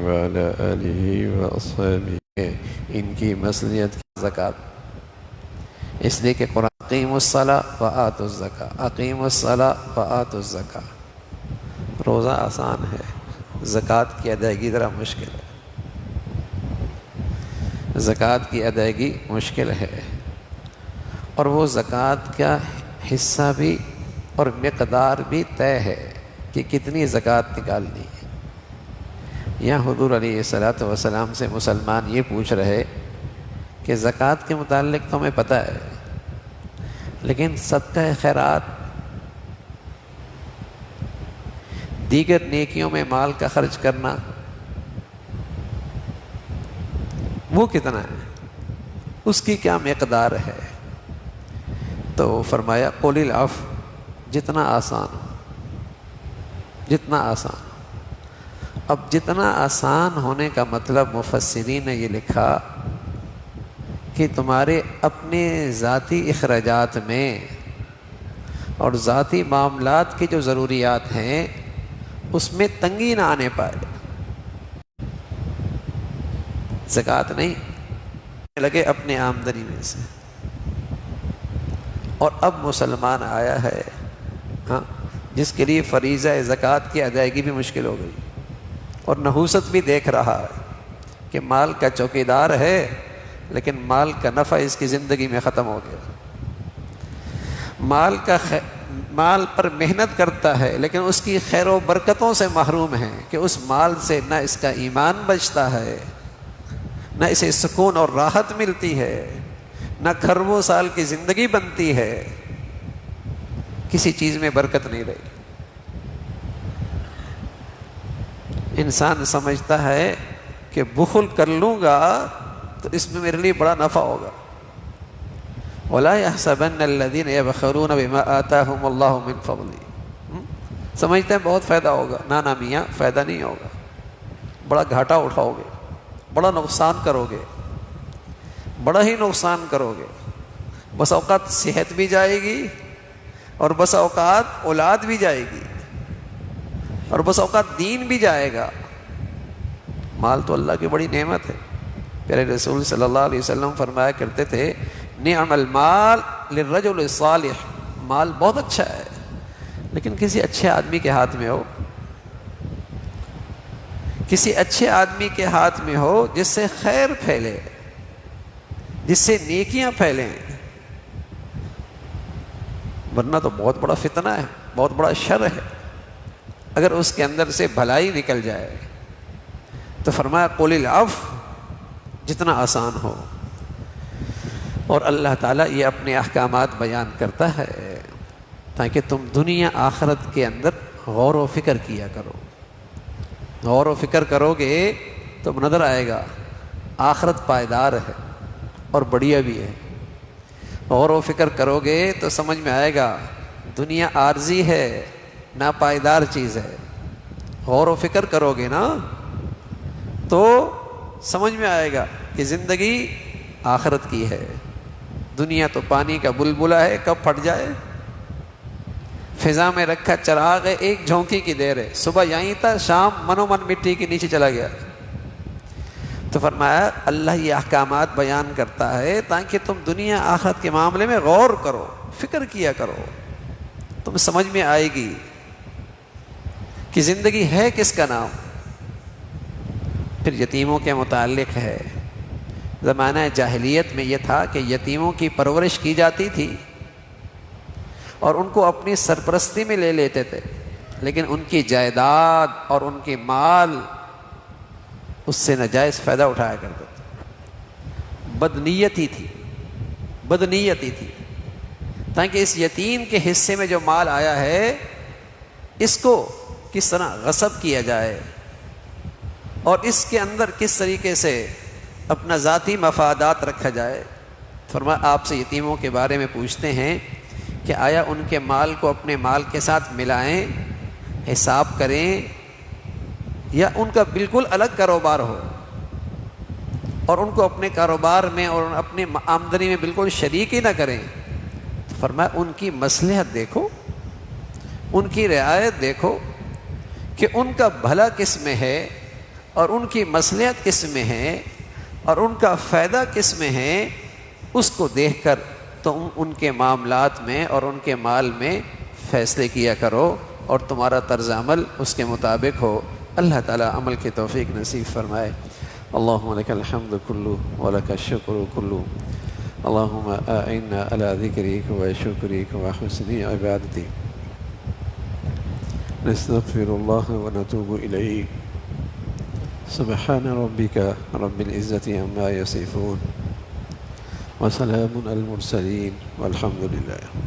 وعلی آلہ وأصحابہ، ان کی مصلیت کی زکوٰۃ، اس لیے کہ قرآن اقیموا الصلاۃ وآتوا الزکاۃ، اقیموا الصلاۃ وآتوا الزکاۃ۔ روزہ آسان ہے، زکوٰۃ کی ادائیگی ذرا مشکل ہے، زکوٰۃ کی ادائیگی مشکل ہے، اور وہ زکوٰۃ کا حصہ بھی اور مقدار بھی طے ہے کہ کتنی زکوٰۃ نکالنی ہے۔ یہاں حضور علیہ الصلاۃ والسلام سے مسلمان یہ پوچھ رہے کہ زکوٰۃ کے متعلق تو ہمیں پتہ ہے، لیکن صدقہ خیرات، دیگر نیکیوں میں مال کا خرچ کرنا، وہ کتنا ہے، اس کی کیا مقدار ہے؟ تو فرمایا قل العفو، جتنا آسان ہو، جتنا آسان ہو۔ اب جتنا آسان ہونے کا مطلب مفسرین نے یہ لکھا کہ تمہارے اپنے ذاتی اخراجات میں اور ذاتی معاملات کی جو ضروریات ہیں اس میں تنگی نہ آنے پائے۔ زکوٰۃ نہیں لگے اپنے آمدنی میں سے۔ اور اب مسلمان آیا ہے جس کے لیے فریضہ زکوٰۃ کی ادائیگی بھی مشکل ہو گئی، اور نحوست بھی دیکھ رہا ہے کہ مال کا چوکیدار ہے لیکن مال کا نفع اس کی زندگی میں ختم ہو گیا۔ مال پر محنت کرتا ہے لیکن اس کی خیر و برکتوں سے محروم ہے کہ اس مال سے نہ اس کا ایمان بچتا ہے، نہ اسے سکون اور راحت ملتی ہے، نہ کھربوں سال کی زندگی بنتی ہے، کسی چیز میں برکت نہیں رہی۔ انسان سمجھتا ہے کہ بخل کر لوں گا تو اس میں میرے لیے بڑا نفع ہوگا۔ وَلَا يَحْسَبَنَّ الَّذِينَ يَبْخَلُونَ بِمَا آتَاهُمُ اللَّهُ مِنْ فَضْلِهِ، سمجھتے ہیں بہت فائدہ ہوگا، نہ میاں فائدہ نہیں ہوگا، بڑا گھاٹا اٹھاؤ گے، بڑا نقصان کرو گے، بڑا ہی نقصان کرو گے۔ بس اوقات صحت بھی جائے گی، اور بس اوقات اولاد بھی جائے گی، اور بس اوقات دین بھی جائے گا۔ مال تو اللہ کی بڑی نعمت ہے۔ پیارے رسول صلی اللہ علیہ وسلم فرمایا کرتے تھے نعم المال للرجل الصالح، مال بہت اچھا ہے لیکن کسی اچھے آدمی کے ہاتھ میں ہو، کسی اچھے آدمی کے ہاتھ میں ہو جس سے خیر پھیلے، جس سے نیکیاں پھیلیں، ورنہ تو بہت بڑا فتنہ ہے، بہت بڑا شر ہے اگر اس کے اندر سے بھلائی نکل جائے۔ تو فرمایا قل العفو، جتنا آسان ہو۔ اور اللہ تعالیٰ یہ اپنے احکامات بیان کرتا ہے تاکہ تم دنیا آخرت کے اندر غور و فکر کیا کرو۔ غور و فکر کرو گے تو نظر آئے گا آخرت پائیدار ہے اور بڑھیا بھی ہے۔ غور و فکر کرو گے تو سمجھ میں آئے گا دنیا عارضی ہے، ناپائیدار چیز ہے۔ غور و فکر کرو گے نا تو سمجھ میں آئے گا کہ زندگی آخرت کی ہے۔ دنیا تو پانی کا بلبلہ ہے، کب پھٹ جائے۔ فضا میں رکھا چراغ ہے، ایک جھونکی کی دیر ہے، صبح یہیں تھا، شام منو من مٹی کے نیچے چلا گیا۔ تو فرمایا اللہ یہ احکامات بیان کرتا ہے تاکہ تم دنیا آخرت کے معاملے میں غور کرو، فکر کیا کرو، تم سمجھ میں آئے گی کہ زندگی ہے کس کا نام۔ پھر یتیموں کے متعلق ہے، زمانہ جاہلیت میں یہ تھا کہ یتیموں کی پرورش کی جاتی تھی اور ان کو اپنی سرپرستی میں لے لیتے تھے، لیکن ان کی جائیداد اور ان کی مال اس سے ناجائز فائدہ اٹھایا کرتے تھے۔ بدنیتی تھی، بدنیتی تھی، تاکہ اس یتیم کے حصے میں جو مال آیا ہے اس کو کس طرح غصب کیا جائے اور اس کے اندر کس طریقے سے اپنا ذاتی مفادات رکھا جائے۔ فرمایا آپ سے یتیموں کے بارے میں پوچھتے ہیں کہ آیا ان کے مال کو اپنے مال کے ساتھ ملائیں، حساب کریں، یا ان کا بالکل الگ کاروبار ہو اور ان کو اپنے کاروبار میں اور اپنی آمدنی میں بالکل شریک ہی نہ کریں۔ تو فرمایا ان کی مصلحت دیکھو، ان کی رعایت دیکھو کہ ان کا بھلا کس میں ہے اور ان کی مصلحت کس میں ہے اور ان کا فائدہ کس میں ہے، اس کو دیکھ کر تم ان کے معاملات میں اور ان کے مال میں فیصلے کیا کرو اور تمہارا طرز عمل اس کے مطابق ہو۔ اللہ تعالیٰ عمل کی توفیق نصیب فرمائے۔ اللہم لک الحمد کلو ولک الشکر کلو، اللہم اعنا علی ذکرک و شکرک و حسن عبادتک، نستغفر اللہ و نتوب الیہ، سبحان ربک رب العزت عما یصفون وسلام علی المرسلین والحمد للہ۔